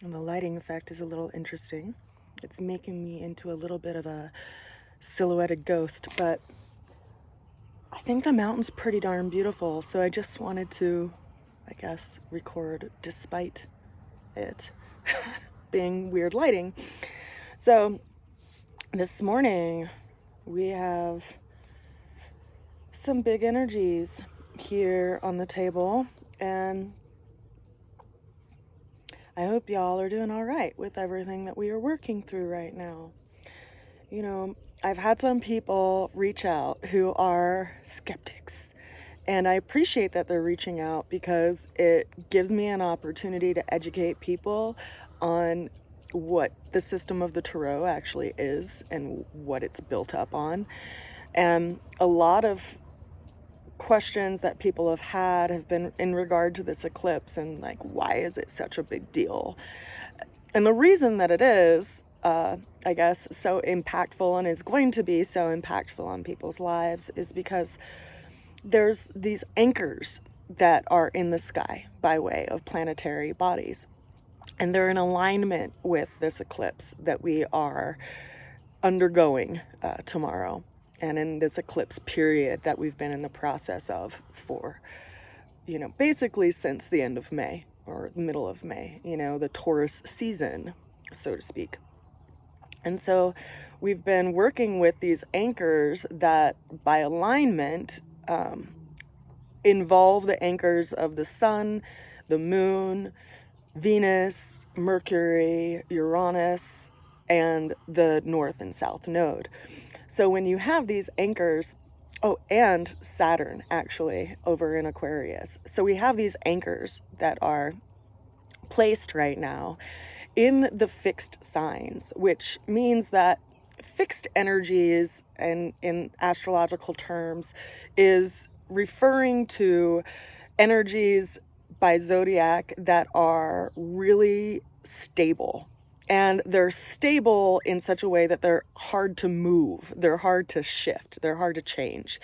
And the lighting effect is a little interesting. It's making me into a little bit of a silhouetted ghost, but I think the mountain's pretty darn beautiful, so I just wanted to, I guess, record despite it being weird lighting. So this morning we have some big energies here on the table, and I hope y'all are doing all right with everything that we are working through right now. You know, I've had some people reach out who are skeptics, and I appreciate that they're reaching out because it gives me an opportunity to educate people on what the system of the tarot actually is and what it's built up on. And a lot of questions that people have been in regard to this eclipse and like, why is it such a big deal? And the reason that it is, I guess, so impactful and is going to be so impactful on people's lives is because there's these anchors that are in the sky by way of planetary bodies. And they're in alignment with this eclipse that we are undergoing tomorrow. And in this eclipse period that we've been in the process of for, basically since the end of May or the middle of May, the Taurus season, so to speak. And so we've been working with these anchors that by alignment involve the anchors of the sun, the moon, Venus, Mercury, Uranus, and the north and south node. So when you have these anchors, and Saturn actually over in Aquarius. So we have these anchors that are placed right now in the fixed signs, which means that fixed energies, and in astrological terms, is referring to energies by zodiac that are really stable. And they're stable in such a way that they're hard to move, they're hard to shift, they're hard to change.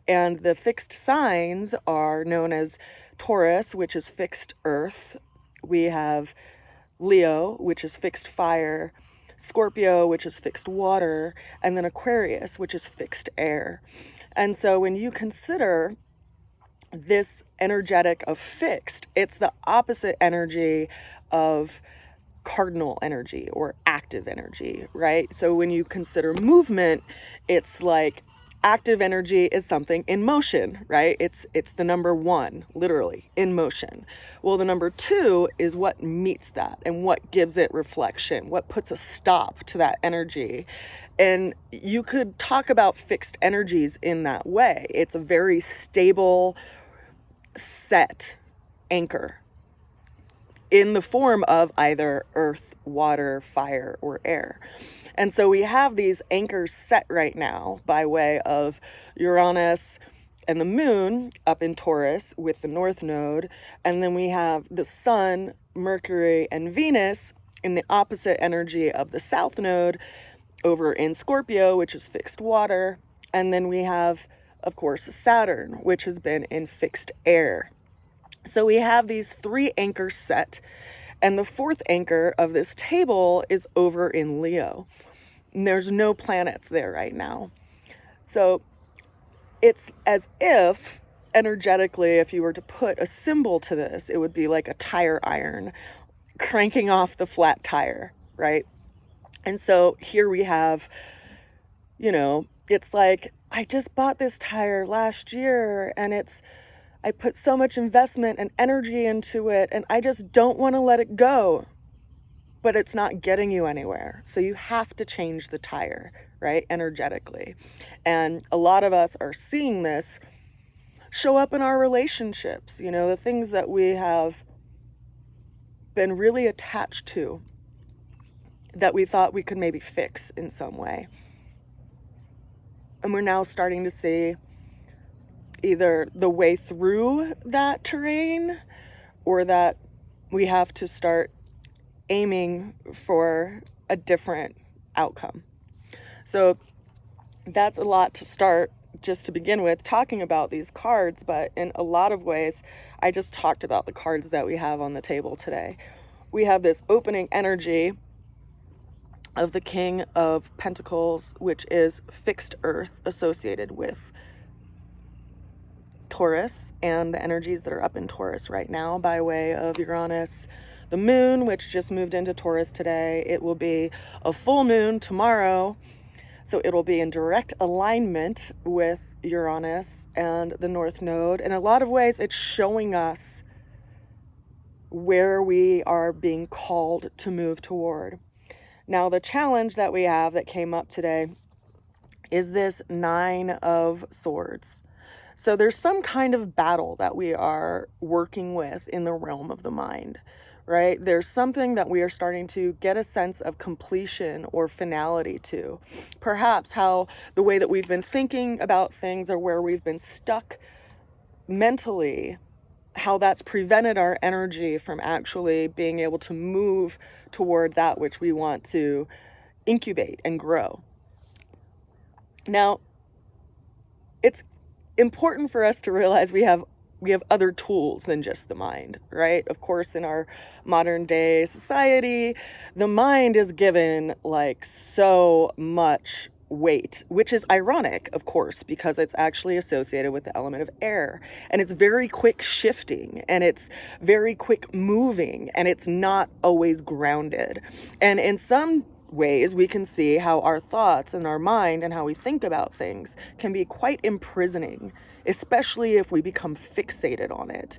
And the fixed signs are known as Taurus, which is fixed earth. We have Leo, which is fixed fire, Scorpio, which is fixed water, and then Aquarius, which is fixed air. And so when you consider this energetic of fixed, it's the opposite energy of cardinal energy or active energy, right? So when you consider movement, it's like active energy is something in motion, right? It's the number one, literally, in motion. Well, the number two is what meets that and what gives it reflection, what puts a stop to that energy. And you could talk about fixed energies in that way. It's a very stable, set anchor in the form of either earth, water, fire, or air. And so we have these anchors set right now by way of Uranus and the moon up in Taurus with the north node. And then we have the sun, Mercury, and Venus in the opposite energy of the south node over in Scorpio, which is fixed water. And then we have, of course, Saturn, which has been in fixed air. So we have these three anchors set, and the fourth anchor of this table is over in Leo. And there's no planets there right now. So it's as if, energetically, if you were to put a symbol to this, it would be like a tire iron cranking off the flat tire, right? And so here we have, it's like, I just bought this tire last year, and I put so much investment and energy into it, and I just don't want to let it go. But it's not getting you anywhere. So you have to change the tire, right? Energetically. And a lot of us are seeing this show up in our relationships, the things that we have been really attached to that we thought we could maybe fix in some way. And we're now starting to see either the way through that terrain or that we have to start aiming for a different outcome. So that's a lot to start just to begin with talking about these cards, but in a lot of ways I just talked about the cards that we have on the table today. we have this opening energy of the King of Pentacles, which is fixed earth associated with Taurus and the energies that are up in Taurus right now by way of Uranus. The moon, which just moved into Taurus today, it will be a full moon tomorrow. So it'll be in direct alignment with Uranus and the North Node. In a lot of ways, it's showing us where we are being called to move toward. Now, the challenge that we have that came up today is this Nine of Swords. So there's some kind of battle that we are working with in the realm of the mind, right? There's something that we are starting to get a sense of completion or finality to. Perhaps how the way that we've been thinking about things or where we've been stuck mentally, how that's prevented our energy from actually being able to move toward that which we want to incubate and grow. Now, it's important for us to realize we have other tools than just the mind, right? Of course, in our modern day society, the mind is given like so much weight, which is ironic, of course, because it's actually associated with the element of air, and it's very quick shifting, and it's very quick moving, and it's not always grounded. And in some ways, we can see how our thoughts and our mind and how we think about things can be quite imprisoning, especially if we become fixated on it.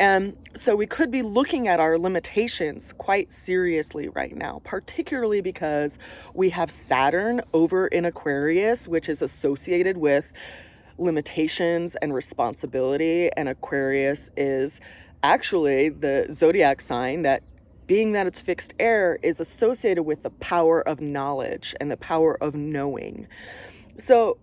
And so we could be looking at our limitations quite seriously right now, particularly because we have Saturn over in Aquarius, which is associated with limitations and responsibility. And Aquarius is actually the zodiac sign that, being that it's fixed air, is associated with the power of knowledge and the power of knowing. So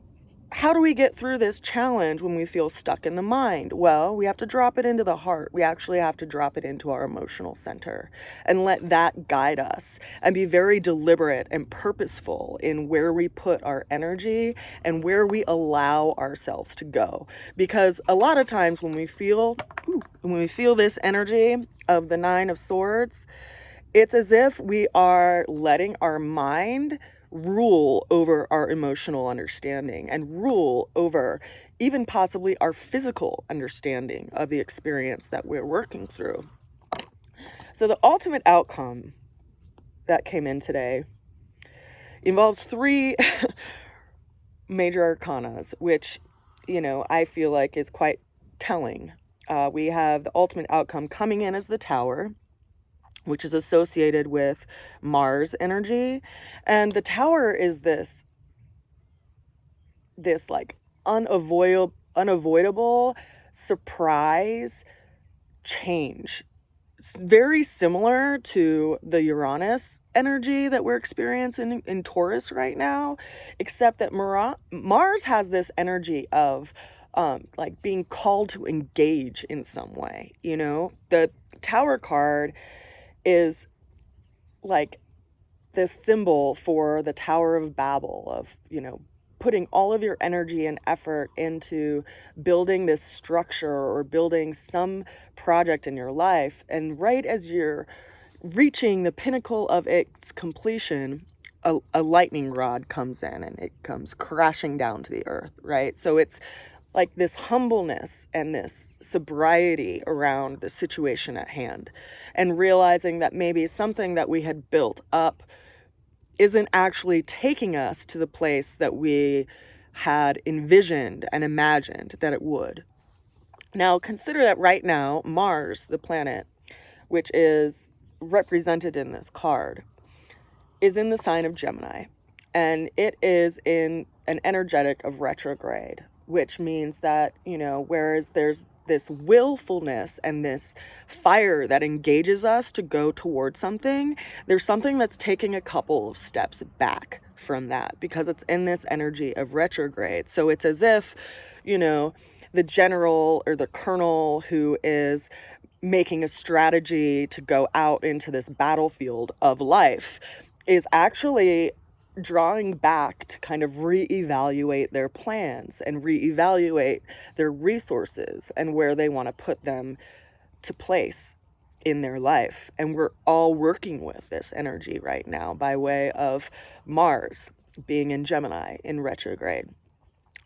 how do we get through this challenge when we feel stuck in the mind? Well, we have to drop it into the heart. We actually have to drop it into our emotional center and let that guide us, and be very deliberate and purposeful in where we put our energy and where we allow ourselves to go. Because a lot of times when we feel this energy of the Nine of Swords, it's as if we are letting our mind rule over our emotional understanding and rule over even possibly our physical understanding of the experience that we're working through. So the ultimate outcome that came in today involves three major arcanas, which, I feel like is quite telling. We have the ultimate outcome coming in as the Tower, which is associated with Mars energy. And the Tower is this like unavoidable surprise change. It's very similar to the Uranus energy that we're experiencing in Taurus right now, except that Mars has this energy of like being called to engage in some way. The Tower card is like this symbol for the Tower of Babel, of, putting all of your energy and effort into building this structure or building some project in your life. And right as you're reaching the pinnacle of its completion, a lightning rod comes in and it comes crashing down to the earth, right? So it's like this humbleness and this sobriety around the situation at hand, and realizing that maybe something that we had built up isn't actually taking us to the place that we had envisioned and imagined that it would. Now, consider that right now, Mars, the planet, which is represented in this card, is in the sign of Gemini, and it is in an energetic of retrograde, which means that, whereas there's this willfulness and this fire that engages us to go towards something, there's something that's taking a couple of steps back from that because it's in this energy of retrograde. So it's as if, the general or the colonel who is making a strategy to go out into this battlefield of life is actually drawing back to kind of reevaluate their plans and reevaluate their resources and where they want to put them to place. in their life. And we're all working with this energy right now by way of Mars being in Gemini in retrograde.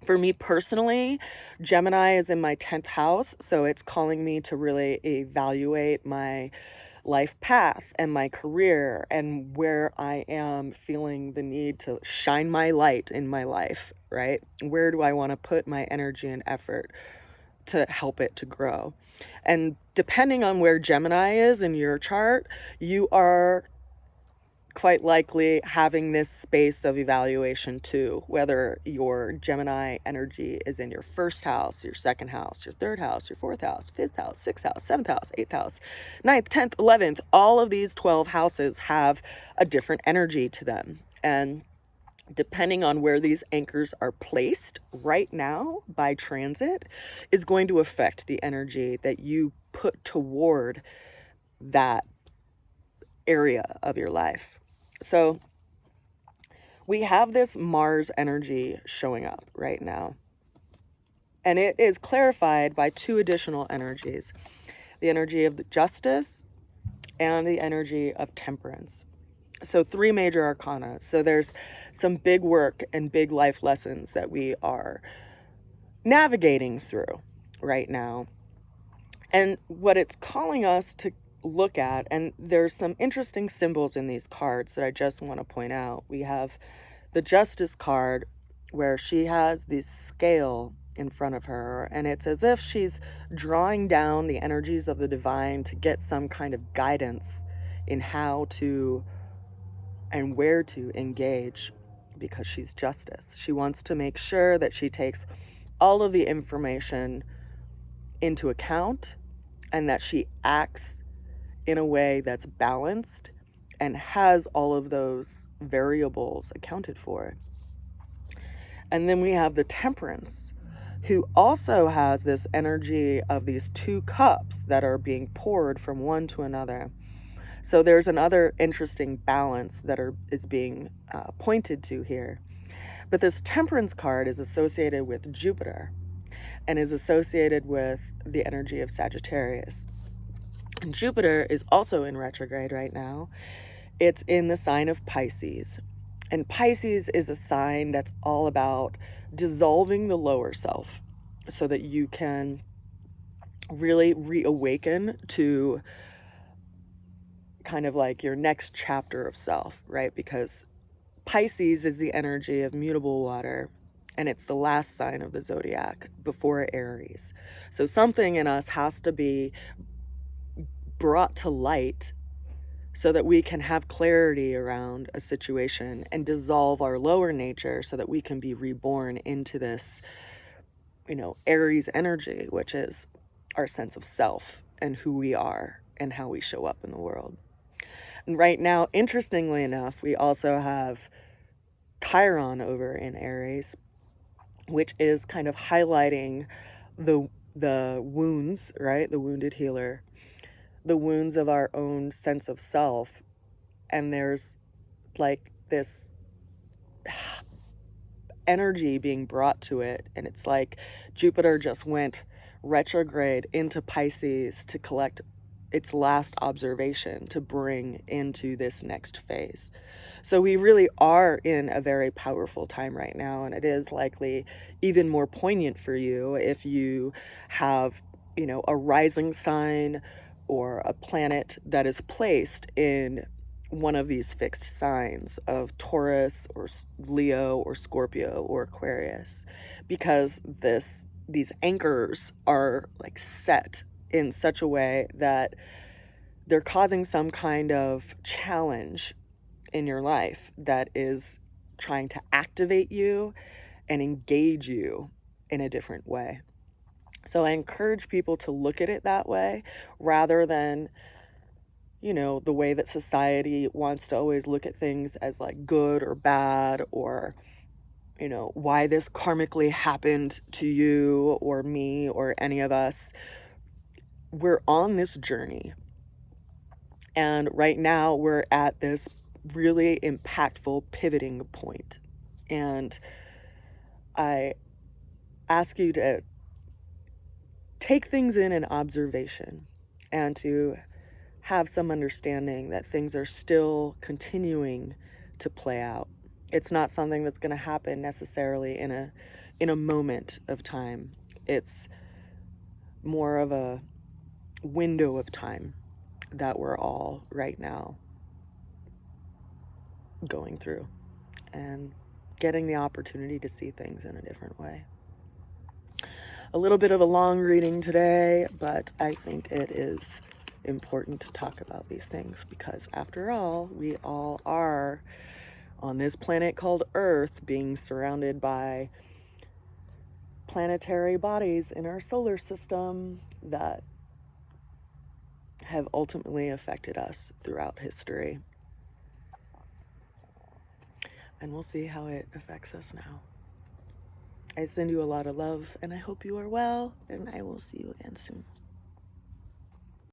For me personally, Gemini is in my 10th house, so it's calling me to really evaluate my life path and my career and where I am feeling the need to shine my light in my life, right? Where do I want to put my energy and effort to help it to grow? And depending on where Gemini is in your chart, you are quite likely having this space of evaluation too, whether your Gemini energy is in your first house, your second house, your third house, your fourth house, fifth house, sixth house, seventh house, eighth house, ninth, 10th, 11th. All of these 12 houses have a different energy to them. And depending on where these anchors are placed right now by transit is going to affect the energy that you put toward that area of your life. So we have this Mars energy showing up right now. And it is clarified by two additional energies, the energy of justice and the energy of temperance. So 3 major arcana. So there's some big work and big life lessons that we are navigating through right now. And what it's calling us to look at, and there's some interesting symbols in these cards that I just want to point out. We have the Justice card where she has this scale in front of her, and it's as if she's drawing down the energies of the divine to get some kind of guidance in how to and where to engage, because she's justice. She wants to make sure that she takes all of the information into account and that she acts in a way that's balanced and has all of those variables accounted for. And then we have the Temperance, who also has this energy of these 2 cups that are being poured from one to another. So there's another interesting balance that is being pointed to here. But this Temperance card is associated with Jupiter and is associated with the energy of Sagittarius. And Jupiter is also in retrograde right now. It's in the sign of Pisces. And Pisces is a sign that's all about dissolving the lower self so that you can really reawaken to kind of like your next chapter of self, right? Because Pisces is the energy of mutable water, and it's the last sign of the zodiac before Aries. So something in us has to be brought to light so that we can have clarity around a situation and dissolve our lower nature so that we can be reborn into this, Aries energy, which is our sense of self and who we are and how we show up in the world. And right now, interestingly enough, we also have Chiron over in Aries, which is kind of highlighting the wounds, right? The wounded healer, the wounds of our own sense of self. And there's like this energy being brought to it. And it's like Jupiter just went retrograde into Pisces to collect its last observation to bring into this next phase. So we really are in a very powerful time right now, and it is likely even more poignant for you if you have, a rising sign or a planet that is placed in one of these fixed signs of Taurus or Leo or Scorpio or Aquarius, because these anchors are like set in such a way that they're causing some kind of challenge in your life that is trying to activate you and engage you in a different way. So I encourage people to look at it that way rather than, the way that society wants to always look at things as like good or bad, or, why this karmically happened to you or me or any of us. We're on this journey. And right now we're at this really impactful pivoting point. And I ask you to take things in observation and to have some understanding that things are still continuing to play out. It's not something that's going to happen necessarily in a moment of time. It's more of a window of time that we're all right now going through and getting the opportunity to see things in a different way. A little bit of a long reading today, but I think it is important to talk about these things because after all, we all are on this planet called Earth being surrounded by planetary bodies in our solar system that have ultimately affected us throughout history. And we'll see how it affects us now. I send you a lot of love, and I hope you are well, and I will see you again soon.